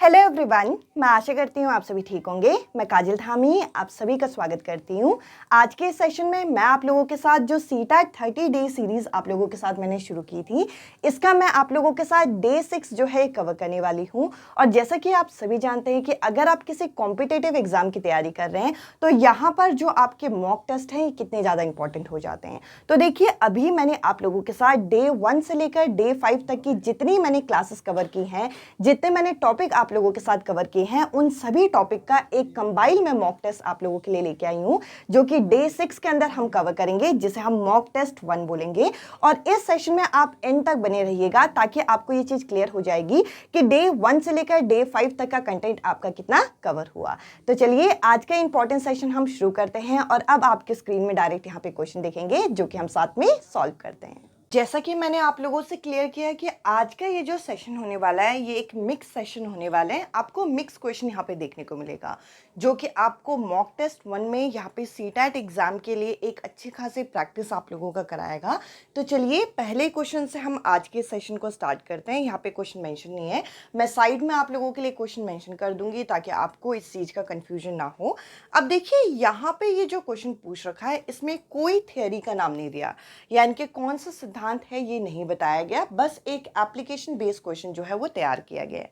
Hello everyone, मैं आशा करती हूँ आप सभी ठीक होंगे। मैं काजल धामी आप सभी का स्वागत करती हूँ। आज के सेशन में मैं आप लोगों के साथ जो सीटैट 30 डे सीरीज़ आप लोगों के साथ मैंने शुरू की थी, इसका मैं आप लोगों के साथ डे 6 जो है कवर करने वाली हूँ। और जैसा कि आप सभी जानते हैं कि अगर आप किसी कॉम्पिटिटिव एग्जाम की तैयारी कर रहे हैं तो यहाँ पर जो आपके मॉक टेस्ट हैं कितने ज़्यादा इंपॉर्टेंट हो जाते हैं। तो देखिए, अभी मैंने आप लोगों के साथ डे 1 से लेकर डे 5 तक की जितनी मैंने क्लासेस कवर की हैं, जितने मैंने टॉपिक आप लोगों के साथ कवर किए हैं, उन सभी टॉपिक का एक कंबाइल में मॉक टेस्ट आप लोगों के लिए लेके आई हूं, जो कि डे 6 के अंदर हम कवर करेंगे, जिसे हम मॉक टेस्ट 1 बोलेंगे। और इस सेशन में आप एंड तक बने रहिएगा ताकि आपको ये चीज क्लियर हो जाएगी कि डे 1 से लेकर डे 5 तक का कंटेंट आपका कितना कवर हुआ। तो चलिए, आज का इंपॉर्टेंट सेशन हम शुरू करते हैं और अब आपके स्क्रीन में डायरेक्ट यहाँ पे क्वेश्चन देखेंगे जो कि हम साथ में सॉल्व करते हैं। जैसा कि मैंने आप लोगों से क्लियर किया कि आज का ये जो सेशन होने वाला है, ये एक मिक्स सेशन होने वाला है। आपको मिक्स क्वेश्चन यहाँ पे देखने को मिलेगा, जो कि आपको मॉक टेस्ट 1 में यहाँ पे सीटैट एग्जाम के लिए एक अच्छी खासी प्रैक्टिस आप लोगों का कराएगा। तो चलिए, पहले क्वेश्चन से हम आज के सेशन को स्टार्ट करते हैं। यहाँ पे क्वेश्चन मेंशन नहीं है, मैं साइड में आप लोगों के लिए क्वेश्चन मेंशन कर दूंगी ताकि आपको इस चीज़ का कन्फ्यूजन ना हो। अब देखिए, यहाँ पे ये जो क्वेश्चन पूछ रखा है, इसमें कोई थियोरी का नाम नहीं दिया, यानी कि कौन सा सिद्धांत है ये नहीं बताया गया। बस एक एप्लीकेशन बेस्ड क्वेश्चन जो है वो तैयार किया गया है,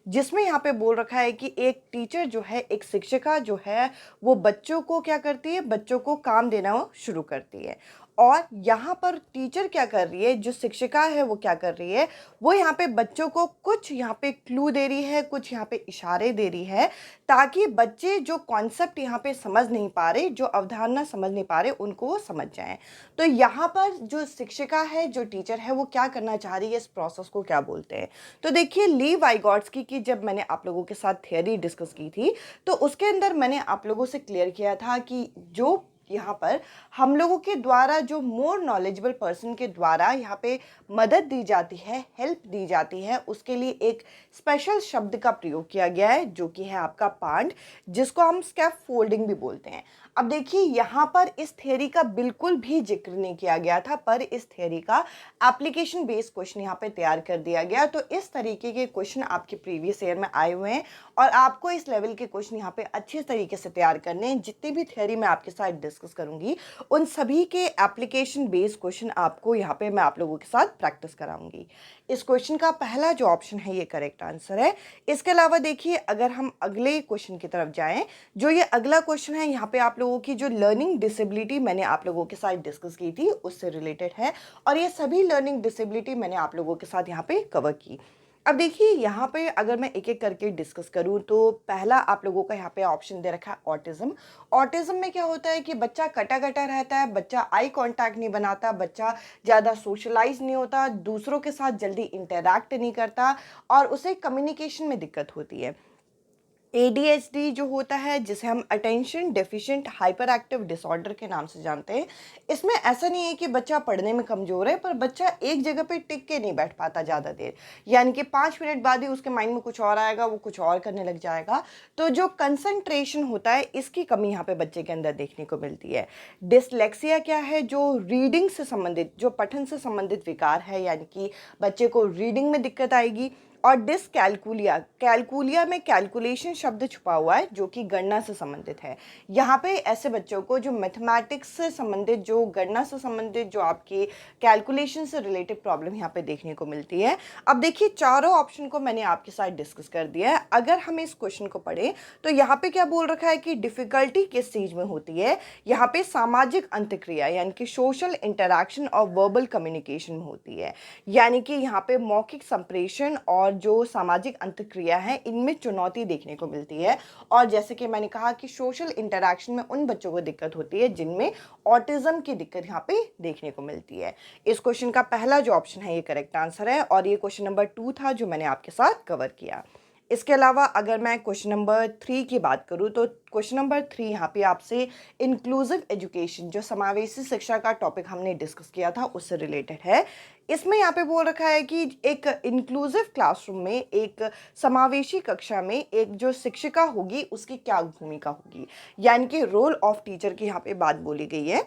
जिसमें यहाँ पे बोल रखा है कि एक टीचर जो है, एक शिक्षिका जो है, वो बच्चों को क्या करती है, बच्चों को काम देना शुरू करती है। और यहाँ पर टीचर क्या कर रही है, जो शिक्षिका है वो क्या कर रही है, वो यहाँ पे बच्चों को कुछ यहाँ पे क्लू दे रही है, कुछ यहाँ पे इशारे दे रही है, ताकि बच्चे जो कॉन्सेप्ट यहाँ पे समझ नहीं पा रहे, जो अवधारणा समझ नहीं पा रहे, उनको वो समझ जाएं। तो यहाँ पर जो शिक्षिका है, जो टीचर है, वो क्या करना चाह रही है, इस प्रोसेस को क्या बोलते हैं। तो देखिए, ली वाइगॉट्स्की की जब मैंने आप लोगों के साथ थियरी डिस्कस की थी, तो उसके अंदर मैंने आप लोगों से क्लियर किया था कि जो यहाँ पर हम लोगों के द्वारा, जो मोर नॉलेजेबल पर्सन के द्वारा यहाँ पे मदद दी जाती है, हेल्प दी जाती है, उसके लिए एक स्पेशल शब्द का प्रयोग किया गया है, जो कि है आपका पांड, जिसको हम स्कैफ फोल्डिंग भी बोलते हैं। अब देखिए, यहाँ पर इस थियरी का बिल्कुल भी जिक्र नहीं किया गया था, पर इस थियरी का एप्लीकेशन बेस्ड क्वेश्चन यहाँ पे तैयार कर दिया गया। तो इस तरीके के क्वेश्चन आपके प्रीवियस ईयर में आए हुए हैं और आपको इस लेवल के क्वेश्चन यहाँ पे अच्छे तरीके से तैयार करने हैं। जितनी भी थियरी मैं आपके साथ डिस्कस करूंगी, उन सभी के एप्लीकेशन बेस्ड क्वेश्चन आपको यहाँ पे मैं आप लोगों के साथ प्रैक्टिस कराऊंगी। इस क्वेश्चन का पहला जो ऑप्शन है, ये करेक्ट आंसर है। इसके अलावा देखिए, अगर हम अगले क्वेश्चन की तरफ जाएं, जो ये अगला क्वेश्चन है, यहाँ पे आप लोगों की जो लर्निंग डिसेबिलिटी मैंने आप लोगों के साथ डिस्कस की थी, उससे रिलेटेड है। और ये सभी लर्निंग डिसेबिलिटी मैंने आप लोगों के साथ यहाँ पे कवर की। अब देखिए, यहाँ पे अगर मैं एक एक करके डिस्कस करूँ, तो पहला आप लोगों का यहाँ पे ऑप्शन दे रखा है ऑटिज्म। ऑटिज्म में क्या होता है कि बच्चा कटा कटा रहता है, बच्चा आई कांटेक्ट नहीं बनाता, बच्चा ज़्यादा सोशलाइज नहीं होता, दूसरों के साथ जल्दी इंटरैक्ट नहीं करता और उसे कम्युनिकेशन में दिक्कत होती है। ADHD जो होता है, जिसे हम attention deficient hyper active disorder के नाम से जानते हैं, इसमें ऐसा नहीं है कि बच्चा पढ़ने में कमज़ोर है, पर बच्चा एक जगह पे टिक के नहीं बैठ पाता ज़्यादा देर, यानी कि 5 मिनट बाद ही उसके माइंड में कुछ और आएगा, वो कुछ और करने लग जाएगा। तो जो कंसंट्रेशन होता है, इसकी कमी यहाँ पे बच्चे के अंदर देखने को मिलती है। डिसलेक्सिया क्या है, जो रीडिंग से संबंधित, जो पठन से संबंधित विकार है, यानी कि बच्चे को रीडिंग में दिक्कत आएगी। और डिसकैलकुलिया, कैलकुलिया में कैलकुलेशन शब्द छुपा हुआ है, जो कि गणना से संबंधित है। यहाँ पे ऐसे बच्चों को जो मैथमेटिक्स से संबंधित, जो गणना से संबंधित, जो आपकी कैलकुलेशन से रिलेटेड प्रॉब्लम यहाँ पे देखने को मिलती है। अब देखिए, चारों ऑप्शन को मैंने आपके साथ डिस्कस कर दिया है। अगर हम इस क्वेश्चन को पढ़ें, तो यहाँ पे क्या बोल रखा है कि डिफिकल्टी किस चीज़ में होती है, यहाँ पे सामाजिक अंतक्रिया, यानी कि सोशल इंटरैक्शन और वर्बल कम्युनिकेशन में होती है। यानी कि यहाँ पे मौखिक संप्रेषण और जो सामाजिक अंतक्रिया है, इनमें चुनौती देखने को मिलती है। और जैसे कि मैंने कहा कि सोशल इंटरैक्शन में उन बच्चों को दिक्कत होती है जिनमें ऑटिज्म की दिक्कत यहाँ पे देखने को मिलती है। इस क्वेश्चन का पहला जो ऑप्शन है, ये करेक्ट आंसर है। और ये क्वेश्चन नंबर 2 था, जो मैंने आपके साथ कवर किया। इसके अलावा अगर मैं क्वेश्चन नंबर 3 की बात करूँ, तो क्वेश्चन नंबर 3 यहाँ पे आपसे इंक्लूसिव एजुकेशन, जो समावेशी शिक्षा का टॉपिक हमने डिस्कस किया था, उससे रिलेटेड है। इसमें यहाँ पे बोल रखा है कि एक इंक्लूसिव क्लासरूम में, एक समावेशी कक्षा में, एक जो शिक्षिका होगी उसकी क्या भूमिका होगी, यानी कि रोल ऑफ टीचर की यहाँ पे बात बोली गई है।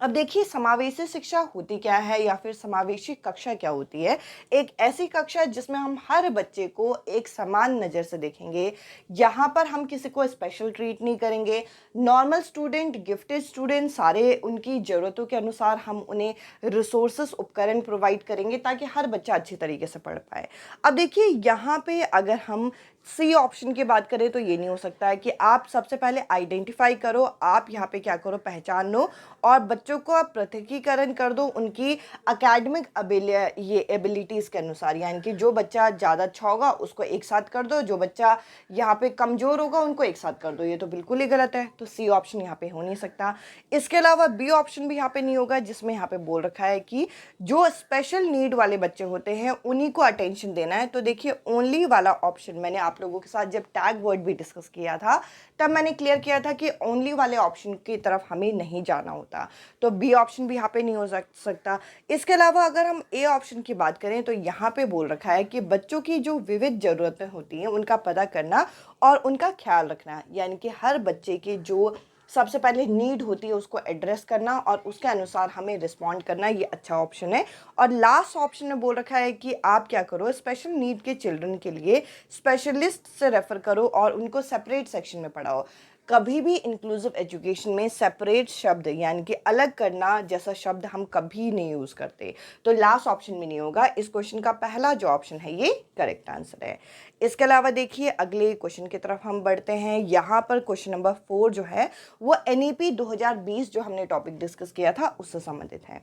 अब देखिए समावेशी शिक्षा होती क्या है या फिर समावेशी कक्षा क्या होती है। एक ऐसी कक्षा जिसमें हम हर बच्चे को एक समान नज़र से देखेंगे। यहाँ पर हम किसी को स्पेशल ट्रीट नहीं करेंगे। नॉर्मल स्टूडेंट, गिफ्टेड स्टूडेंट, सारे उनकी ज़रूरतों के अनुसार हम उन्हें रिसोर्सेस, उपकरण प्रोवाइड करेंगे ताकि हर बच्चा अच्छी तरीके से पढ़ पाए। अब देखिए यहाँ पे अगर हम सी ऑप्शन की बात करें तो ये नहीं हो सकता है कि आप सबसे पहले आइडेंटिफाई करो, आप यहाँ पे क्या करो, पहचान लो और बच्चों को आप पृथकीकरण कर दो उनकी एकेडमिक ये एबिलिटीज़ के अनुसार। यानी कि जो बच्चा ज़्यादा अच्छा होगा उसको एक साथ कर दो, जो बच्चा यहाँ पे कमज़ोर होगा उनको एक साथ कर दो। ये तो बिल्कुल ही गलत है, तो सी ऑप्शन यहाँ पे हो नहीं सकता। इसके अलावा बी ऑप्शन भी यहाँ पे नहीं होगा, जिसमें यहाँ पे बोल रखा है कि जो स्पेशल नीड वाले बच्चे होते हैं उन्हीं को अटेंशन देना है। तो देखिए ओनली वाला ऑप्शन, मैंने आप लोगों के साथ जब टैग वर्ड भी डिस्कस किया था तब मैंने क्लियर किया था कि ओनली वाले ऑप्शन की तरफ हमें नहीं जाना होता, तो बी ऑप्शन भी यहाँ पे नहीं हो सकता। इसके अलावा अगर हम ए ऑप्शन की बात करें तो यहाँ पे बोल रखा है कि बच्चों की जो विविध ज़रूरतें होती हैं उनका पता करना और उनका ख्याल रखना। यानी कि हर बच्चे के जो सबसे पहले नीड होती है उसको एड्रेस करना और उसके अनुसार हमें रिस्पॉन्ड करना, ये अच्छा ऑप्शन है। और लास्ट ऑप्शन में बोल रखा है कि आप क्या करो, स्पेशल नीड के चिल्ड्रन के लिए स्पेशलिस्ट से रेफ़र करो और उनको सेपरेट सेक्शन में पढ़ाओ। कभी भी इंक्लूसिव एजुकेशन में सेपरेट शब्द यानी कि अलग करना जैसा शब्द हम कभी नहीं यूज़ करते, तो लास्ट ऑप्शन में नहीं होगा। इस क्वेश्चन का पहला जो ऑप्शन है ये करेक्ट आंसर है। इसके अलावा देखिए अगले क्वेश्चन की तरफ हम बढ़ते हैं। यहाँ पर क्वेश्चन नंबर 4 जो है वो NEP 2020 जो हमने टॉपिक डिस्कस किया था उससे संबंधित है।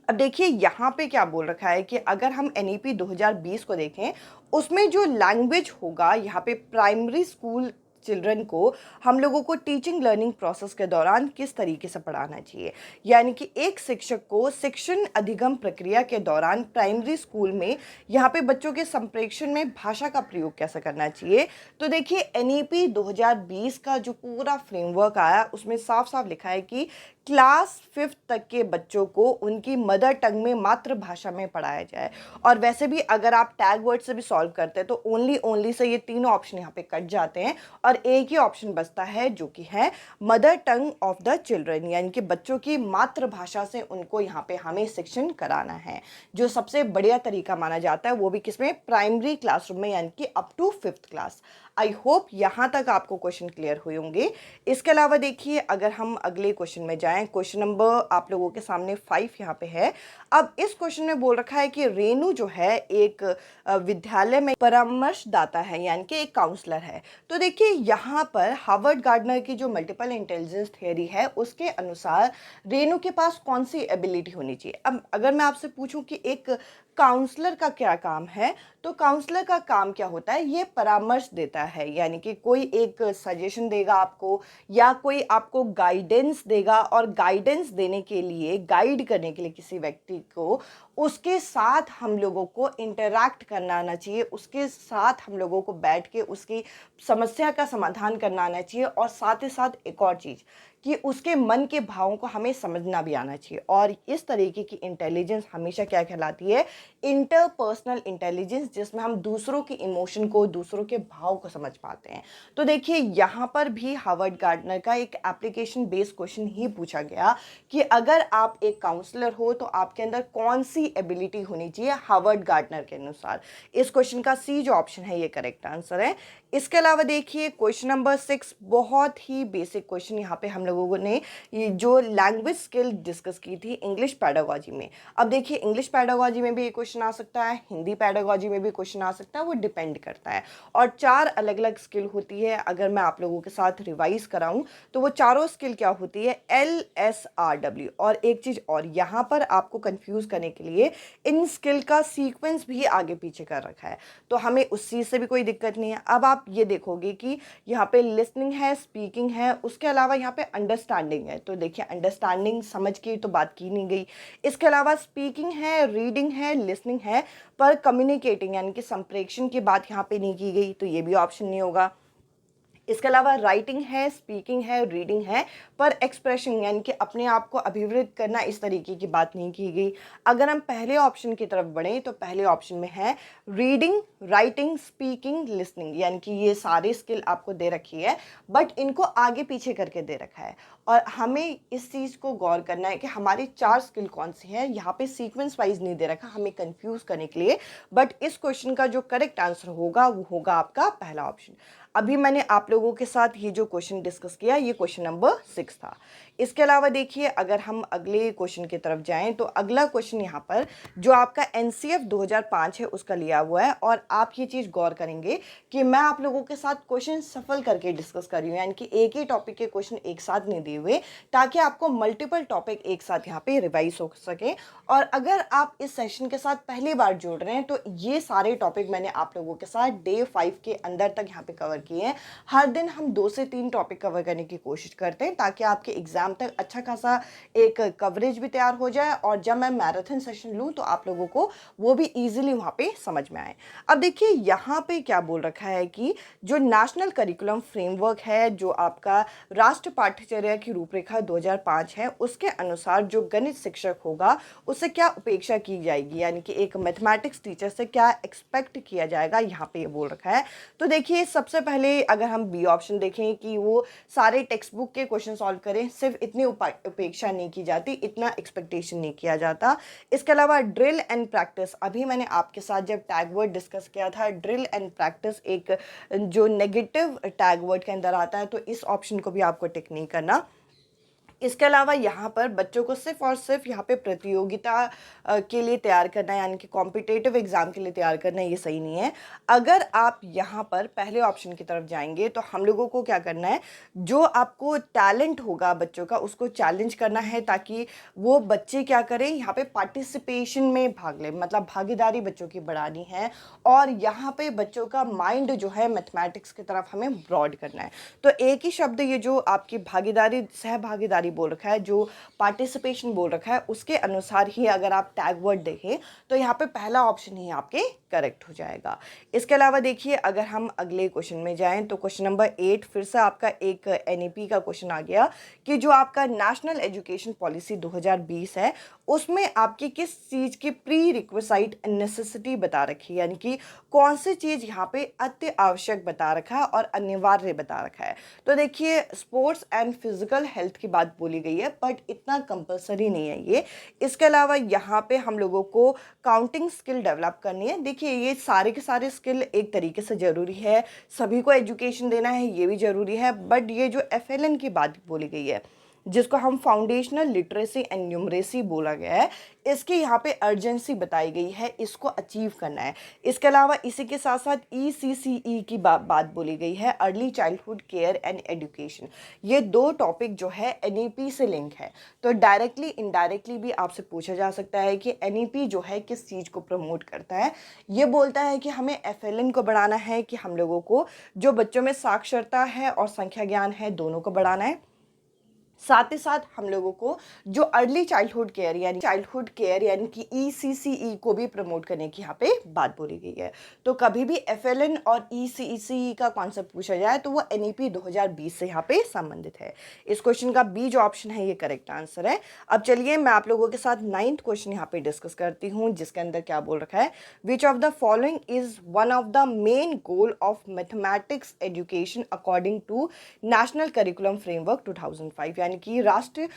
अब देखिए यहाँ पे क्या बोल रखा है कि अगर हम NEP 2020 को देखें उसमें जो लैंग्वेज होगा, यहाँ पे प्राइमरी स्कूल चिल्ड्रन को हम लोगों को टीचिंग लर्निंग प्रोसेस के दौरान किस तरीके से पढ़ाना चाहिए। यानी कि एक शिक्षक को शिक्षण अधिगम प्रक्रिया के दौरान प्राइमरी स्कूल में यहाँ पे बच्चों के संप्रेषण में भाषा का प्रयोग कैसे करना चाहिए। तो देखिए NEP 2020 का जो पूरा फ्रेमवर्क आया उसमें साफ साफ लिखा है कि क्लास 5th तक के बच्चों को उनकी मदर टंग में, मातृभाषा में पढ़ाया जाए। और वैसे भी अगर आप टैग वर्ड से भी सॉल्व करते हैं तो ओनली से ये तीनों ऑप्शन यहाँ पे कट जाते हैं और एक ही ऑप्शन बचता है जो कि है mother tongue of the children, यानी कि बच्चों की मातृभाषा से उनको यहाँ पे हमें शिक्षण कराना है, जो सबसे बढ़िया तरीका माना जाता है, वो भी किसमें, प्राइमरी क्लासरूम में, यानी कि up to 5th class. I hope यहाँ तक आपको क्वेश्चन क्लियर हुए होंगे। इसके अलावा देखिए अगर हम अगले क्वेश्चन में जाएं, क्वेश्चन नंबर आप लोगों के सामने 5 यहाँ पे है। अब इस क्वेश्चन में बोल रखा है कि रेनू जो है एक विद्यालय में परामर्शदाता है, यानी कि एक काउंसलर है। तो देखिए यहाँ पर हार्वर्ड गार्डनर की जो मल्टीपल इंटेलिजेंस थियरी है उसके अनुसार रेनू के पास कौन सी एबिलिटी होनी चाहिए। अब अगर मैं आपसे पूछूं कि एक काउंसलर का क्या काम है, तो काउंसलर का काम क्या होता है, ये परामर्श देता है। यानी कि कोई एक सजेशन देगा आपको या कोई आपको गाइडेंस देगा, और गाइडेंस देने के लिए, गाइड करने के लिए किसी व्यक्ति को उसके साथ हम लोगों को इंटरैक्ट करना आना चाहिए, उसके साथ हम लोगों को बैठ के उसकी समस्या का समाधान करना आना चाहिए। और साथ ही साथ एक और चीज़ कि उसके मन के भावों को हमें समझना भी आना चाहिए। और इस तरीके की इंटेलिजेंस हमेशा क्या कहलाती है, इंटरपर्सनल इंटेलिजेंस, जिसमें हम दूसरों के इमोशन को, दूसरों के भाव को समझ पाते हैं। तो देखिए यहाँ पर भी हार्वर्ड गार्डनर का एक एप्लीकेशन बेस्ड क्वेश्चन ही पूछा गया कि अगर आप एक काउंसलर हो तो आपके अंदर कौन सी एबिलिटी होनी चाहिए हार्वर्ड गार्डनर के अनुसार। इस क्वेश्चन का सी जो ऑप्शन है ये करेक्ट आंसर है। इसके अलावा देखिए क्वेश्चन नंबर 6 बहुत ही बेसिक क्वेश्चन, यहाँ पे हम लोगों ने ये जो लैंग्वेज स्किल डिस्कस की थी इंग्लिश पैडागोजी में। अब देखिए इंग्लिश पैडागोजी में भी ये क्वेश्चन आ सकता है, हिंदी पैडागोजी में भी क्वेश्चन आ सकता है, वो डिपेंड करता है। और 4 अलग अलग स्किल होती है। अगर मैं आप लोगों के साथ रिवाइज कराऊं तो वो चारों स्किल क्या होती है, LSRW। और एक चीज़ और, यहाँ पर आपको कंफ्यूज करने के लिए इन स्किल का सीक्वेंस भी आगे पीछे कर रखा है, तो हमें उस चीज़ से भी कोई दिक्कत नहीं है। अब आप ये देखोगे कि यहाँ पे लिसनिंग है, स्पीकिंग है, उसके अलावा यहाँ पे अंडरस्टैंडिंग है। तो देखिए अंडरस्टैंडिंग समझ की तो बात की नहीं गई। इसके अलावा स्पीकिंग है, रीडिंग है, लिसनिंग है, पर कम्युनिकेटिंग यानी कि संप्रेषण की बात यहाँ पे नहीं की गई, तो ये भी ऑप्शन नहीं होगा। इसके अलावा राइटिंग है, स्पीकिंग है, रीडिंग है, पर एक्सप्रेशन यानी कि अपने आप को अभिव्यक्त करना इस तरीके की बात नहीं की गई। अगर हम पहले ऑप्शन की तरफ बढ़ें तो पहले ऑप्शन में है रीडिंग, राइटिंग, स्पीकिंग, लिसनिंग, यानी कि ये सारे स्किल आपको दे रखी है, बट इनको आगे पीछे करके दे रखा है और हमें इस चीज़ को गौर करना है कि हमारी 4 स्किल कौन सी है। यहाँ पे सीक्वेंस वाइज नहीं दे रखा हमें कंफ्यूज करने के लिए, बट इस क्वेश्चन का जो करेक्ट आंसर होगा वो होगा आपका पहला ऑप्शन। अभी मैंने आप लोगों के साथ ये जो क्वेश्चन डिस्कस किया ये क्वेश्चन नंबर 6 था। इसके अलावा देखिए अगर हम अगले क्वेश्चन की तरफ जाएं तो अगला क्वेश्चन यहाँ पर जो आपका एनसीएफ 2005 है उसका लिया हुआ है और आप ये चीज़ गौर करेंगे कि मैं आप लोगों के साथ क्वेश्चन सफल करके डिस्कस कर रही हूँ, यानी कि एक ही टॉपिक के क्वेश्चन एक साथ नहीं दिए हुए, ताकि आपको मल्टीपल टॉपिक एक साथ यहाँ पे रिवाइज हो सके। और अगर आप इस सेशन के साथ पहली बार जुड़ रहे हैं तो ये सारे टॉपिक मैंने आप लोगों के साथ डे 5 के अंदर तक यहाँ पे कवर किए हैं। हर दिन हम 2 से 3 टॉपिक कवर करने की कोशिश करते हैं ताकि आपके एग्जाम तक अच्छा खासा एक कवरेज भी तैयार हो जाए और जब मैं मैराथन सेशन लूँ तो आप लोगों को वो भी ईजिली वहाँ पे समझ में आए। अब देखिए यहाँ पे क्या बोल रखा है कि जो नेशनल करिकुलम फ्रेमवर्क है, जो आपका राष्ट्र पाठ्यचर्या की रूपरेखा 2005 है, उसके अनुसार जो गणित शिक्षक होगा उससे क्या अपेक्षा की जाएगी, यानी कि एक मैथमेटिक्स टीचर से क्या एक्सपेक्ट किया जाएगा, यहाँ पे ये बोल रखा है। तो देखिए सबसे पहले अगर हम बी ऑप्शन देखें कि वो सारे टेक्स्ट बुक के क्वेश्चन सॉल्व करें, सिर्फ इतनी अपेक्षा नहीं की जाती, इतना एक्सपेक्टेशन नहीं किया जाता। इसके अलावा ड्रिल एंड प्रैक्टिस, अभी मैंने आपके साथ जब टैग वर्ड डिस्कस किया था, ड्रिल एंड प्रैक्टिस एक जो नेगेटिव टैग वर्ड के अंदर आता है, तो इस ऑप्शन को भी आपको टिक नहीं करना। इसके अलावा यहाँ पर बच्चों को सिर्फ और सिर्फ यहाँ पे प्रतियोगिता के लिए तैयार करना है, यानी कि कॉम्पिटेटिव एग्जाम के लिए तैयार करना है, ये सही नहीं है। अगर आप यहाँ पर पहले ऑप्शन की तरफ जाएंगे तो हम लोगों को क्या करना है, जो आपको टैलेंट होगा बच्चों का उसको चैलेंज करना है ताकि वो बच्चे क्या करें, यहाँ पे पार्टिसिपेशन में भाग लें, मतलब भागीदारी बच्चों की बढ़ानी है और यहाँ पे बच्चों का माइंड जो है मैथमेटिक्स की तरफ हमें ब्रॉड करना है। तो एक ही शब्द ये जो आपकी भागीदारी, सहभागीदारी बोल रखा है, जो पार्टिसिपेशन बोल रखा है, उसके अनुसार ही अगर आप टैग वर्ड देखें तो यहाँ पे पहला ऑप्शन ही आपके करेक्ट हो जाएगा। इसके अलावा देखिए अगर हम अगले क्वेश्चन में जाएं तो क्वेश्चन नंबर 8 फिर से आपका एक एनईपी का क्वेश्चन आ गया कि जो आपका नेशनल एजुकेशन पॉलिसी 2020 है उसमें आपकी किस चीज़ की प्री रिक्विसाइट नेसेसिटी बता रखी है, यानी कि कौन सी चीज़ यहाँ पे अति आवश्यक बता रखा है और अनिवार्य बता रखा है। तो देखिए स्पोर्ट्स एंड फिजिकल हेल्थ की बात बोली गई है, बट इतना कंपलसरी नहीं है ये। इसके अलावा यहाँ पे हम लोगों को काउंटिंग स्किल डेवलप करनी है। देखिए ये सारे के सारे स्किल एक तरीके से ज़रूरी है, सभी को एजुकेशन देना है ये भी ज़रूरी है, बट ये जो एफएलएन की बात बोली गई है जिसको हम फाउंडेशनल लिटरेसी एंड न्यूमरेसी बोला गया है, इसकी यहाँ पे अर्जेंसी बताई गई है, इसको अचीव करना है। इसके अलावा इसी के साथ साथ ECCE की बात बोली गई है, early childhood care and education. ये 2 टॉपिक जो है NEP से लिंक है, तो डायरेक्टली इनडायरेक्टली भी आपसे पूछा जा सकता है कि NEP जो है किस चीज़ को प्रमोट करता है। ये बोलता है कि हमें FLN को बढ़ाना है, कि हम लोगों को जो बच्चों में साक्षरता है और संख्या ज्ञान है दोनों को बढ़ाना है। साथ ही साथ हम लोगों को जो अर्ली चाइल्डहुड केयर यानी कि ECCE को भी प्रमोट करने की यहाँ पे बात बोली गई है। तो कभी भी FLN और ECCE का कॉन्सेप्ट पूछा जाए तो वो NEP 2020 से यहाँ पे संबंधित है। इस क्वेश्चन का बी जो ऑप्शन है ये करेक्ट आंसर है। अब चलिए मैं आप लोगों के साथ 9th क्वेश्चन यहाँ पे डिस्कस करती हूँ, जिसके अंदर क्या बोल रखा है, which of the following is one of the main goal of mathematics education according to national curriculum framework 2005, यानी कि राष्ट्रीय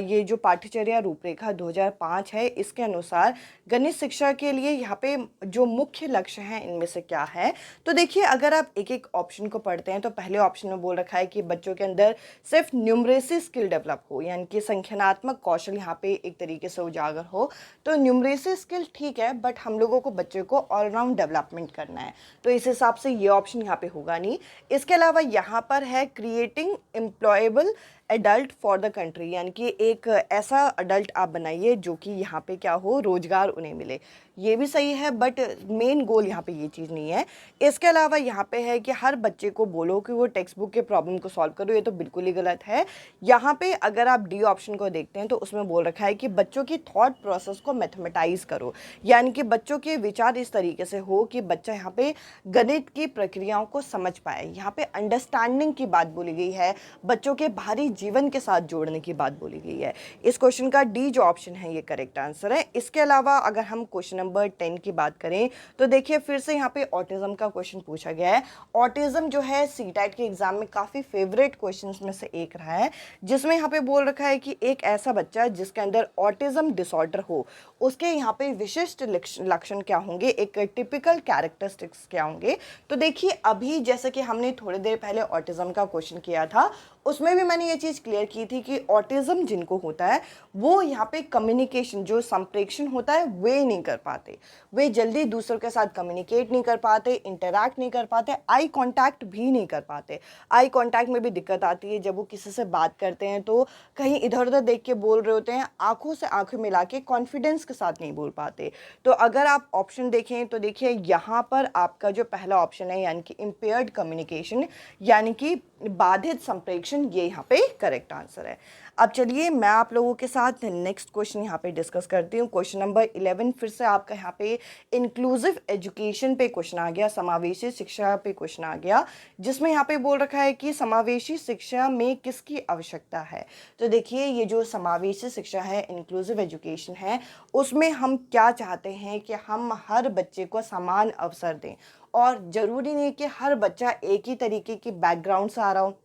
ये जो पाठ्यचर्या रूपरेखा 2005 है इसके अनुसार गणित शिक्षा के लिए यहाँ पे जो मुख्य लक्ष्य हैं इनमें से क्या है। तो देखिए अगर आप एक एक ऑप्शन को पढ़ते हैं तो पहले ऑप्शन में बोल रखा है कि बच्चों के अंदर सिर्फ न्यूमरेसी स्किल डेवलप हो, यानी कि संख्यात्मक कौशल यहाँ पे एक तरीके से उजागर हो। तो न्यूमरेसी स्किल ठीक है, बट हम लोगों को बच्चों को ऑलराउंड डेवलपमेंट करना है, तो इस हिसाब से ये ऑप्शन यहाँ पे होगा नहीं। इसके अलावा यहाँ पर है creating employable adult for the country, यानी कि एक ऐसा अडल्ट आप बनाइए जो कि यहाँ पे क्या हो, रोजगार उन्हें मिले। ये भी सही है, बट मेन गोल यहाँ पे ये चीज़ नहीं है। इसके अलावा यहाँ पे है कि हर बच्चे को बोलो कि वो टेक्स्ट बुक के प्रॉब्लम को सॉल्व करो, ये तो बिल्कुल ही गलत है। यहाँ पे अगर आप डी ऑप्शन को देखते हैं तो उसमें बोल रखा है कि बच्चों की थॉट प्रोसेस को मैथमेटाइज करो, यानी कि बच्चों के विचार इस तरीके से हो कि बच्चा यहाँ पे गणित की प्रक्रियाओं को समझ पाए। यहाँ पे अंडरस्टैंडिंग की बात बोली गई है, बच्चों के बाहरी जीवन के साथ जोड़ने की बात बोली गई है। इस क्वेश्चन का डी जो ऑप्शन है ये करेक्ट आंसर है। इसके अलावा अगर हम क्वेश्चन नंबर 10 की बात करें तो देखिए फिर से यहाँ पे ऑटिज्म का क्वेश्चन पूछा गया है। ऑटिज्म जो है सीटेट के एग्जाम में काफ़ी फेवरेट क्वेश्चंस में से एक रहा है, जिसमें यहाँ पे बोल रखा है कि एक ऐसा बच्चा जिसके अंदर ऑटिज्म डिसऑर्डर हो, उसके यहाँ पे विशिष्ट लक्षण क्या होंगे, एक टिपिकल कैरेक्टरिस्टिक्स क्या होंगे। तो देखिए अभी जैसे कि हमने थोड़ी देर पहले ऑटिज्म का क्वेश्चन किया था, उसमें भी मैंने ये चीज़ क्लियर की थी कि ऑटिज्म जिनको होता है वो यहाँ पे कम्युनिकेशन जो संप्रेषण होता है वे नहीं कर पाते, वे जल्दी दूसरों के साथ कम्युनिकेट नहीं कर पाते, इंटरैक्ट नहीं कर पाते, आई कांटेक्ट भी नहीं कर पाते। आई कांटेक्ट में भी दिक्कत आती है, जब वो किसी से बात करते हैं तो कहीं इधर उधर देख के बोल रहे होते हैं, आंखों से आंखें मिला के कॉन्फिडेंस के साथ नहीं बोल पाते। तो अगर आप ऑप्शन देखें तो देखिए यहाँ पर आपका जो पहला ऑप्शन है यानी कि इम्पेयर्ड कम्युनिकेशन यानी कि बाधित संप्रेषण, ये यहाँ पे करेक्ट आंसर है। अब चलिए मैं आप लोगों के साथ नेक्स्ट क्वेश्चन यहाँ पे डिस्कस करती हूँ। क्वेश्चन नंबर 11 फिर से आपका यहाँ पे इंक्लूसिव एजुकेशन पे क्वेश्चन आ गया, समावेशी शिक्षा पे क्वेश्चन आ गया, जिसमें यहाँ पे बोल रखा है कि समावेशी शिक्षा में किसकी आवश्यकता है। तो देखिए ये जो समावेशी शिक्षा है, इंक्लूसिव एजुकेशन है, उसमें हम क्या चाहते हैं कि हम हर बच्चे को समान अवसर दें, और ज़रूरी नहीं कि हर बच्चा एक ही तरीके की बैकग्राउंड से आ रहा हो,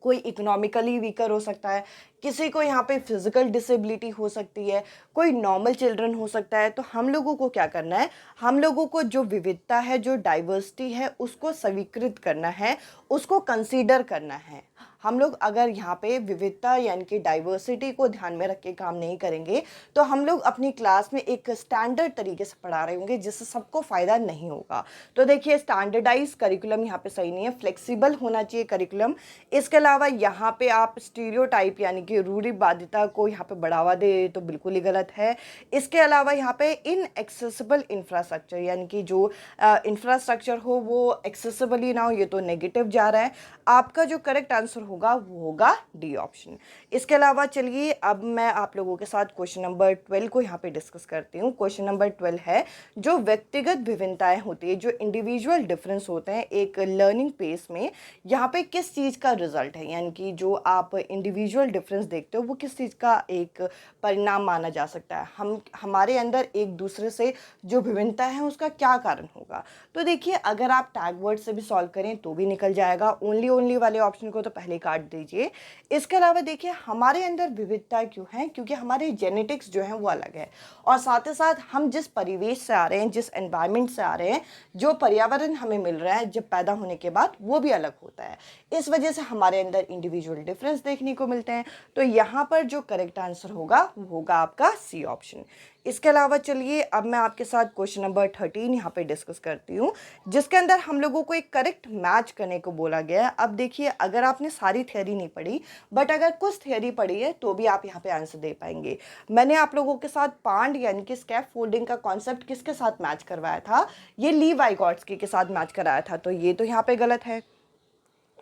कोई इकोनॉमिकली वीकर हो सकता है, किसी को यहाँ पे फिजिकल डिसेबिलिटी हो सकती है, कोई नॉर्मल चिल्ड्रन हो सकता है। तो हम लोगों को क्या करना है, हम लोगों को जो विविधता है, जो डाइवर्सिटी है, उसको स्वीकृत करना है, उसको कंसीडर करना है। हम लोग अगर यहाँ पे विविधता यानी कि डाइवर्सिटी को ध्यान में रख के काम नहीं करेंगे तो हम लोग अपनी क्लास में एक स्टैंडर्ड तरीके से पढ़ा रहे होंगे, जिससे सबको फ़ायदा नहीं होगा। तो देखिए स्टैंडर्डाइज करिकुलम यहाँ पे सही नहीं है, फ्लेक्सिबल होना चाहिए करिकुलम। इसके अलावा यहाँ पे आप स्टीरियोटाइप यानी कि रूढ़िवादिता को यहाँ पे बढ़ावा दे तो बिल्कुल ही गलत है। इसके अलावा यहाँ पे इनएक्सेसिबल इंफ्रास्ट्रक्चर यानी कि जो इंफ्रास्ट्रक्चर हो वो एक्सेसिबली ना हो, ये तो नेगेटिव जा रहा है। आपका जो करेक्ट आंसर होगा वो होगा डी ऑप्शन। इसके अलावा चलिए अब मैं आप लोगों के साथ क्वेश्चन नंबर 12 को यहाँ पे डिस्कस करती हूँ। क्वेश्चन नंबर 12 है जो व्यक्तिगत विभिन्नताएं होती है, जो इंडिविजुअल डिफरेंस होते हैं एक लर्निंग पेस में, यहाँ पे किस चीज़ का रिजल्ट है, यानी कि जो आप इंडिविजुअल डिफरेंस देखते हो वो किस चीज़ का एक परिणाम माना जा सकता है, हम हमारे अंदर एक दूसरे से जो विभिन्नता है उसका क्या कारण होगा। तो देखिए अगर आप टैग वर्ड से भी सॉल्व करें तो भी निकल जाएगा, ओनली वाले ऑप्शन को तो पहले काट दीजिए। इसके अलावा देखिए हमारे अंदर विविधता क्यों है, क्योंकि हमारे जेनेटिक्स जो है वो अलग है, और साथ ही साथ हम जिस परिवेश से आ रहे हैं, जिस एनवायरनमेंट से आ रहे हैं, जो पर्यावरण हमें मिल रहा है जब पैदा होने के बाद, वो भी अलग होता है। इस वजह से हमारे अंदर इंडिविजुअल डिफरेंस देखने को मिलते हैं। तो यहाँ पर जो करेक्ट आंसर होगा वो होगा आपका सी ऑप्शन। इसके अलावा चलिए अब मैं आपके साथ क्वेश्चन नंबर 13 यहाँ पे डिस्कस करती हूँ, जिसके अंदर हम लोगों को एक करेक्ट मैच करने को बोला गया है। अब देखिए अगर आपने सारी थियरी नहीं पढ़ी, बट अगर कुछ थियरी पढ़ी है तो भी आप यहाँ पे आंसर दे पाएंगे। मैंने आप लोगों के साथ पांड यानी कि स्कैफ फोल्डिंग का कॉन्सेप्ट किसके साथ मैच करवाया था, ये ली वाइगॉट्स्की के साथ मैच कराया था, तो ये तो यहाँ पे गलत है।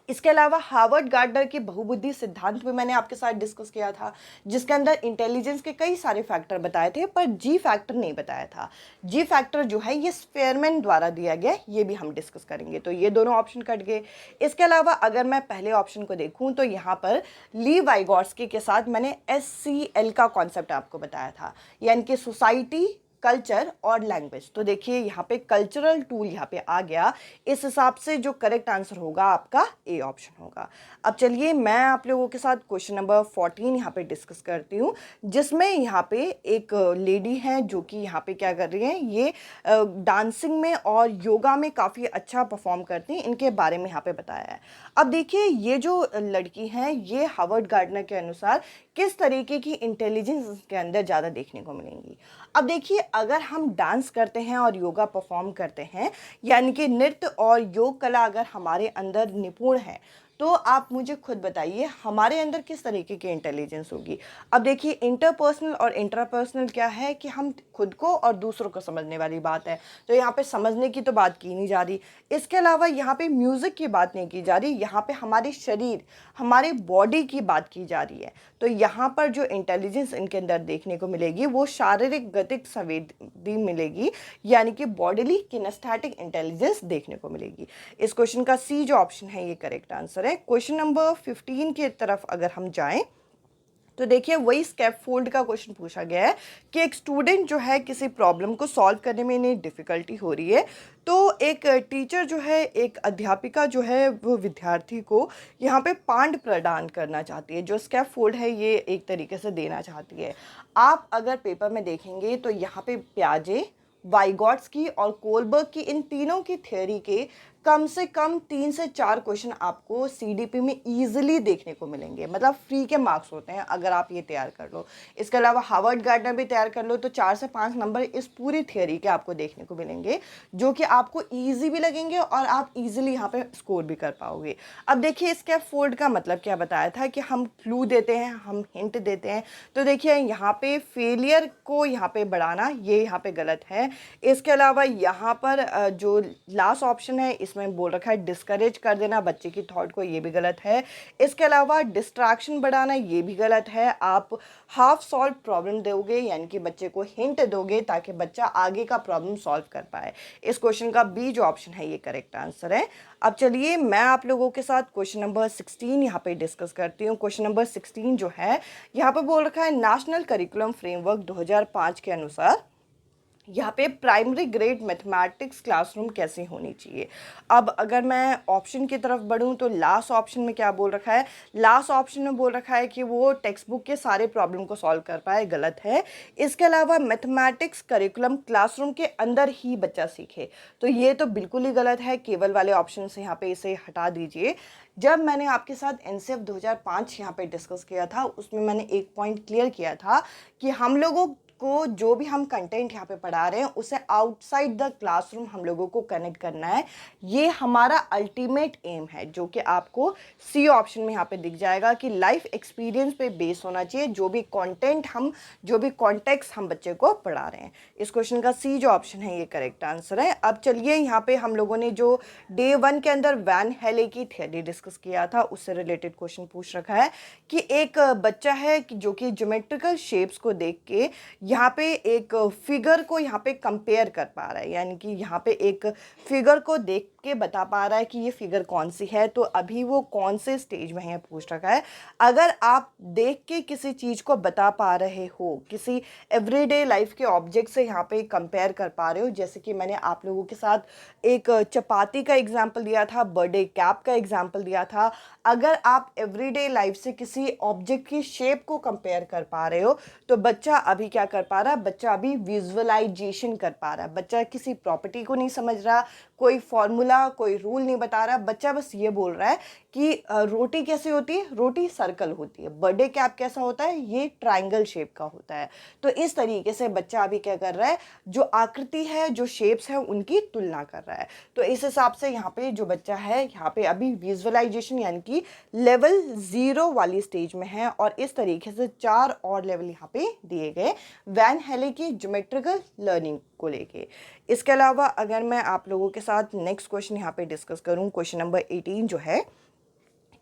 इसके अलावा हार्वर्ड गार्डनर की बहुबुद्धि सिद्धांत में मैंने आपके साथ डिस्कस किया था, जिसके अंदर इंटेलिजेंस के कई सारे फैक्टर बताए थे पर जी फैक्टर नहीं बताया था। जी फैक्टर जो है ये स्पेयरमैन द्वारा दिया गया, ये भी हम डिस्कस करेंगे, तो ये दोनों ऑप्शन कट गए। इसके अलावा अगर मैं पहले ऑप्शन को देखूं तो यहाँ पर ली वाइगॉट्स्की के साथ मैंने SCL का कॉन्सेप्ट आपको बताया था, यानी कि सोसाइटी, कल्चर और लैंग्वेज। तो देखिए यहाँ पे कल्चरल टूल यहाँ पे आ गया, इस हिसाब से जो करेक्ट आंसर होगा आपका ए ऑप्शन होगा। अब चलिए मैं आप लोगों के साथ क्वेश्चन नंबर 14 यहाँ पे डिस्कस करती हूँ, जिसमें यहाँ पे एक लेडी है जो कि यहाँ पे क्या कर रही है, ये डांसिंग में और योगा में काफ़ी अच्छा परफॉर्म करती हैं, इनके बारे में यहाँ पे बताया है। अब देखिए ये जो लड़की हैं ये हार्वर्ड गार्डनर के अनुसार किस तरीके की इंटेलिजेंस के अंदर ज़्यादा देखने को मिलेंगी। अब देखिए अगर हम डांस करते हैं और योगा परफॉर्म करते हैं, यानी कि नृत्य और योग कला अगर हमारे अंदर निपुण है, तो आप मुझे खुद बताइए हमारे अंदर किस तरीके की इंटेलिजेंस होगी। अब देखिए इंटरपर्सनल और इंट्रापर्सनल क्या है कि हम खुद को और दूसरों को समझने वाली बात है, तो यहाँ पे समझने की तो बात की नहीं जा रही। इसके अलावा यहाँ पे म्यूज़िक की बात नहीं की जा रही, यहाँ पे हमारे शरीर, हमारे बॉडी की बात की जा रही है। तो यहाँ पर जो इंटेलिजेंस इनके अंदर देखने को मिलेगी वो शारीरिक गतिक संवेदी मिलेगी, यानी कि बॉडीली किनेस्थेटिक इंटेलिजेंस देखने को मिलेगी। इस क्वेश्चन का सी जो ऑप्शन है ये करेक्ट आंसर है। क्वेश्चन नंबर 15 की तरफ अगर हम जाएं तो देखिए वही स्कैफोल्ड का क्वेश्चन पूछा गया है कि एक स्टूडेंट जो है किसी प्रॉब्लम को सॉल्व करने में इन्हें डिफ़िकल्टी हो रही है, तो एक टीचर जो है, एक अध्यापिका जो है वो विद्यार्थी को यहाँ पे पांड प्रदान करना चाहती है, जो स्कैफोल्ड है ये एक तरीके से देना चाहती है। आप अगर पेपर में देखेंगे तो यहाँ पे प्याजे, वाइगॉट्स्की और कोलबर्ग की इन तीनों की थ्योरी के कम से कम 3 से 4 क्वेश्चन आपको सीडीपी में इजीली देखने को मिलेंगे, मतलब फ्री के मार्क्स होते हैं अगर आप ये तैयार कर लो। इसके अलावा हार्वर्ड गार्डनर भी तैयार कर लो तो 4 से 5 नंबर इस पूरी थ्योरी के आपको देखने को मिलेंगे, जो कि आपको ईजी भी लगेंगे और आप इजीली यहाँ पे स्कोर भी कर पाओगे। अब देखिए स्कैफोल्ड का मतलब क्या बताया था कि हम क्लू देते हैं, हम हिंट देते हैं। तो देखिए यहाँ पे फेलियर को यहाँ पे बढ़ाना, ये यहाँ पे गलत है। इसके अलावा यहाँ पर जो लास्ट ऑप्शन है इसमें बोल रखा है डिस्करेज कर देना बच्चे की थॉट को, ये भी गलत है। इसके अलावा डिस्ट्रैक्शन बढ़ाना, ये भी गलत है। आप हाफ सॉल्व प्रॉब्लम दोगे, यानी कि बच्चे को हिंट दोगे ताकि बच्चा आगे का प्रॉब्लम सॉल्व कर पाए। इस क्वेश्चन का बी जो ऑप्शन है ये करेक्ट आंसर है। अब चलिए मैं आप लोगों के साथ क्वेश्चन नंबर 16 यहाँ पे डिस्कस करती हूँ। क्वेश्चन नंबर 16 जो है यहाँ पे बोल रखा है नेशनल करिकुलम फ्रेमवर्क 2005 के अनुसार यहाँ पे प्राइमरी ग्रेड मैथमेटिक्स क्लासरूम कैसी होनी चाहिए। अब अगर मैं ऑप्शन की तरफ बढ़ूँ तो लास्ट ऑप्शन में क्या बोल रखा है, लास्ट ऑप्शन में बोल रखा है कि वो टेक्स्ट बुक के सारे प्रॉब्लम को सॉल्व कर पाए, गलत है। इसके अलावा मैथमेटिक्स करिकुलम क्लासरूम के अंदर ही बच्चा सीखे, तो ये तो बिल्कुल ही गलत है। केवल वाले ऑप्शन से यहाँ पे इसे हटा दीजिए। जब मैंने आपके साथ एनसीएफ 2005 यहाँ पे डिस्कस किया था उसमें मैंने एक पॉइंट क्लियर किया था कि हम लोगों को जो भी हम कंटेंट यहाँ पे पढ़ा रहे हैं उसे आउटसाइड द क्लासरूम हम लोगों को कनेक्ट करना है। ये हमारा अल्टीमेट एम है, जो कि आपको सी ऑप्शन में यहाँ पे दिख जाएगा कि लाइफ एक्सपीरियंस पे बेस होना चाहिए जो भी कंटेंट हम, जो भी कॉन्टेक्स्ट हम बच्चे को पढ़ा रहे हैं। इस क्वेश्चन का सी जो ऑप्शन है ये करेक्ट आंसर है। अब चलिए यहाँ पे हम लोगों ने जो डे 1 के अंदर वैन हेले की थ्योरी डिस्कस किया था उससे रिलेटेड क्वेश्चन पूछ रखा है कि एक बच्चा है कि जो कि ज्योमेट्रिकल शेप्स को देख के यहाँ पे एक फिगर को यहाँ पे कंपेयर कर पा रहा है, यानी कि यहाँ पे एक फिगर को देख के बता पा रहा है कि ये फिगर कौन सी है। तो अभी वो कौन से स्टेज में है पूछ रखा है। अगर आप देख के किसी चीज़ को बता पा रहे हो, किसी एवरीडे लाइफ के ऑब्जेक्ट से यहाँ पे कंपेयर कर पा रहे हो, जैसे कि मैंने आप लोगों के साथ एक चपाती का एग्जाम्पल दिया था, बर्थडे कैप का एग्जाम्पल दिया था। अगर आप एवरीडे लाइफ से किसी ऑब्जेक्ट की शेप को कंपेयर कर पा रहे हो तो बच्चा अभी क्या कर पा रहा है, बच्चा अभी विजुअलाइजेशन कर पा रहा है। बच्चा किसी प्रॉपर्टी को नहीं समझ रहा, कोई फॉर्मूला, कोई रूल नहीं बता रहा, बच्चा बस ये बोल रहा है कि रोटी कैसे होती है, रोटी सर्कल होती है। बर्थडे कैप कैसा होता है, ये ट्रायंगल शेप का होता है। तो इस तरीके से बच्चा अभी क्या कर रहा है, जो आकृति है, जो शेप्स है उनकी तुलना कर रहा है। तो इस हिसाब से यहाँ पे जो बच्चा है यहाँ पे अभी विजुअलाइजेशन यानी कि लेवल 0 वाली स्टेज में है। और इस तरीके से 4 और लेवल यहाँ पे दिए गए वैन हेले की ज्योमेट्रिकल लर्निंग को लेके। इसके अलावा अगर मैं आप लोगों के साथ नेक्स्ट क्वेश्चन यहाँ पे डिस्कस करूँ, क्वेश्चन नंबर 18 जो है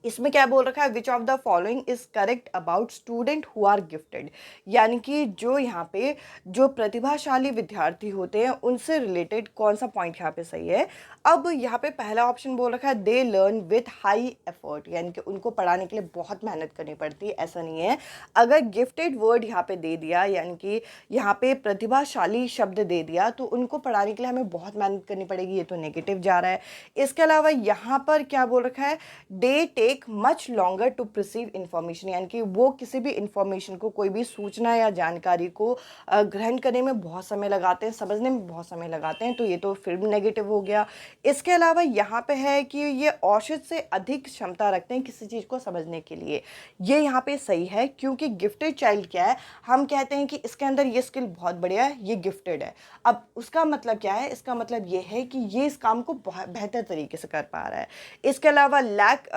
इसमें क्या बोल रखा है, which of the following is correct about student who are gifted, यानी कि जो यहाँ पे जो प्रतिभाशाली विद्यार्थी होते हैं उनसे रिलेटेड कौन सा पॉइंट यहाँ पे सही है। अब यहाँ पे पहला ऑप्शन बोल रखा है they learn with high effort, यानी कि उनको पढ़ाने के लिए बहुत मेहनत करनी पड़ती है, ऐसा नहीं है। अगर गिफ्टेड वर्ड यहाँ पे दे दिया, यानी कि यहाँ पे प्रतिभाशाली शब्द दे दिया, तो उनको पढ़ाने के लिए हमें बहुत मेहनत करनी पड़ेगी, ये तो नेगेटिव जा रहा है। इसके अलावा यहाँ पर क्या बोल रखा है, they take much longer to receive information, यानी कि वो किसी भी इंफॉर्मेशन को, कोई भी सूचना या जानकारी को ग्रहण करने में बहुत समय लगाते हैं, समझने में बहुत समय लगाते हैं, तो ये तो फिर नेगेटिव हो गया। इसके अलावा यहाँ पे है कि ये औसत से अधिक क्षमता रखते हैं किसी चीज़ को समझने के लिए, ये यहाँ पे सही है, क्योंकि गिफ्टेड चाइल्ड क्या है, हम कहते हैं कि इसके अंदर ये स्किल बहुत बढ़िया है, ये गिफ्टेड है। अब उसका मतलब क्या है, इसका मतलब ये है कि ये इस काम को बहुत बेहतर तरीके से कर पा रहा है। इसके अलावा लैक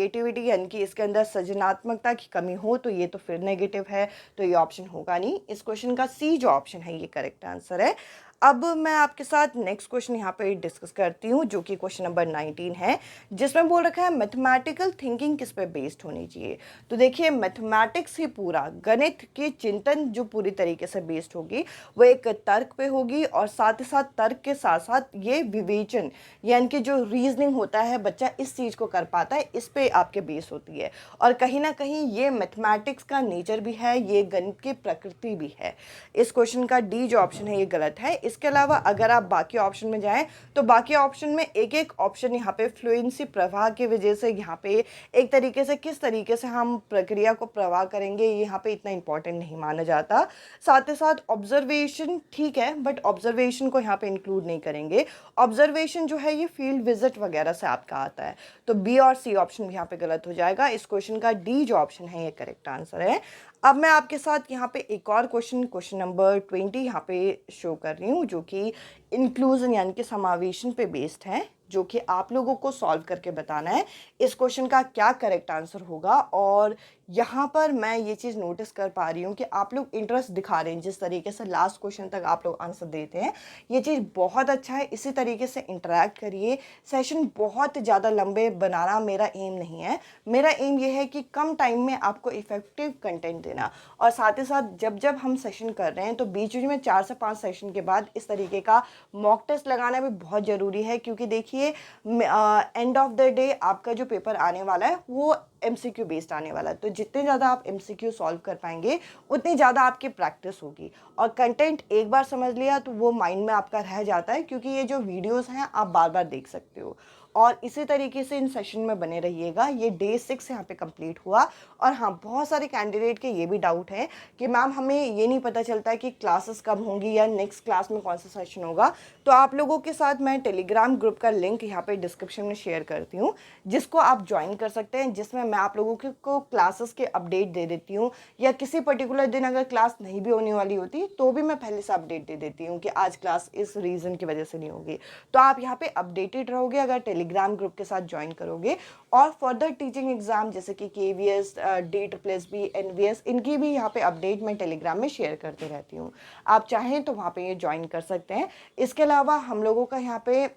क्रिएटिविटी यानी कि इसके अंदर सृजनात्मकता की कमी हो तो ये तो फिर नेगेटिव है, तो ये ऑप्शन होगा नहीं। इस क्वेश्चन का सी जो ऑप्शन है ये करेक्ट आंसर है। अब मैं आपके साथ नेक्स्ट क्वेश्चन यहाँ पे डिस्कस करती हूँ जो कि क्वेश्चन नंबर 19 है, जिसमें बोल रखा है मैथमेटिकल थिंकिंग किस पे बेस्ड होनी चाहिए। तो देखिए मैथमेटिक्स ही पूरा गणित के चिंतन जो पूरी तरीके से बेस्ड होगी वो एक तर्क पे होगी, और साथ ही साथ तर्क के साथ साथ ये विवेचन यानी कि जो रीजनिंग होता है बच्चा इस चीज़ को कर पाता है, इस पे आपके बेस होती है। और कहीं ना कहीं ये मैथमेटिक्स का नेचर भी है, ये गणित की प्रकृति भी है। इस क्वेश्चन का डी जो ऑप्शन है ये गलत है। इसके अलावा अगर आप बाकी ऑप्शन में जाएं तो बाकी ऑप्शन में एक एक ऑप्शन यहाँ पे फ्लुएंसी प्रवाह की वजह से यहाँ पे एक तरीके से किस तरीके से हम प्रक्रिया को प्रवाह करेंगे ये यहाँ पे इतना इंपॉर्टेंट नहीं माना जाता। साथ ही साथ ऑब्जर्वेशन ठीक है, बट ऑब्जर्वेशन को यहाँ पे इंक्लूड नहीं करेंगे। ऑब्जर्वेशन जो है ये फील्ड विजिट वगैरह से आपका आता है, तो बी और सी ऑप्शन भी यहाँ पे गलत हो जाएगा। इस क्वेश्चन का डी जो ऑप्शन है ये करेक्ट आंसर है। अब मैं आपके साथ यहाँ पे एक और क्वेश्चन नंबर 20 यहाँ पे शो कर रही हूँ जो कि इंक्लूजन यानी कि समावेशन पे बेस्ड है, जो कि आप लोगों को सॉल्व करके बताना है इस क्वेश्चन का क्या करेक्ट आंसर होगा। और यहाँ पर मैं ये चीज़ नोटिस कर पा रही हूँ कि आप लोग इंटरेस्ट दिखा रहे हैं, जिस तरीके से लास्ट क्वेश्चन तक आप लोग आंसर देते हैं ये चीज़ बहुत अच्छा है। इसी तरीके से इंटरेक्ट करिए। सेशन बहुत ज़्यादा लंबे बनाना मेरा एम नहीं है, मेरा एम ये है कि कम टाइम में आपको इफेक्टिव कंटेंट देना। और साथ ही साथ जब जब हम सेशन कर रहे हैं तो बीच बीच में 4 से 5 सेशन के बाद इस तरीके का मॉक टेस्ट लगाना भी बहुत ज़रूरी है, क्योंकि देखिए एंड ऑफ द डे आपका जो पेपर आने वाला है वो MCQ बेस्ड आने वाला है। तो जितने ज़्यादा आप MCQ सॉल्व कर पाएंगे उतनी ज़्यादा आपकी प्रैक्टिस होगी, और कंटेंट एक बार समझ लिया तो वो माइंड में आपका रह जाता है, क्योंकि ये जो वीडियोस हैं आप बार बार देख सकते हो। और इसी तरीके से इन सेशन में बने रहिएगा। ये डे 6 यहाँ पे कंप्लीट हुआ। और हाँ, बहुत सारे कैंडिडेट के ये भी डाउट है कि मैम हमें ये नहीं पता चलता है कि क्लासेस कब होंगी या नेक्स्ट क्लास में कौन सा सेशन होगा। तो आप लोगों के साथ मैं टेलीग्राम ग्रुप का लिंक यहाँ पे डिस्क्रिप्शन में शेयर करती हूँ, जिसको आप ज्वाइन कर सकते हैं, जिसमें मैं आप लोगों को क्लासेस के अपडेट दे देती हूँ, या किसी पर्टिकुलर दिन अगर क्लास नहीं भी होने वाली होती तो भी मैं पहले से अपडेट दे देती हूँ कि आज क्लास इस रीज़न की वजह से नहीं होगी। तो आप यहाँ पे अपडेटेड रहोगे अगर टेलीग्राम ग्रुप के साथ ज्वाइन करोगे। और फर्दर टीचिंग एग्जाम जैसे कि KVS, DSSB, NVS, इनकी भी यहाँ पे अपडेट मैं टेलीग्राम में शेयर करते रहती हूँ। आप चाहें तो वहाँ पे ये ज्वाइन कर सकते हैं। इसके अलावा हम लोगों का यहाँ पे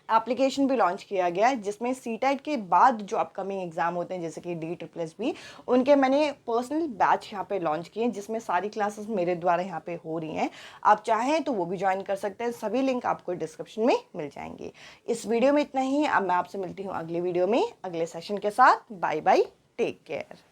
एप्लीकेशन भी लॉन्च किया गया है, जिसमें CTET के बाद जो अपकमिंग एग्जाम होते हैं जैसे कि DSSB, उनके मैंने पर्सनल बैच यहाँ पे लॉन्च किए हैं, जिसमें सारी क्लासेस मेरे द्वारा यहाँ पे हो रही हैं। आप चाहें तो वो भी ज्वाइन कर सकते हैं। सभी लिंक आपको डिस्क्रिप्शन में मिल जाएंगे। इस वीडियो में इतना ही। अब मैं आपसे मिलती हूँ अगले वीडियो में अगले सेशन के साथ। Bye bye, take care.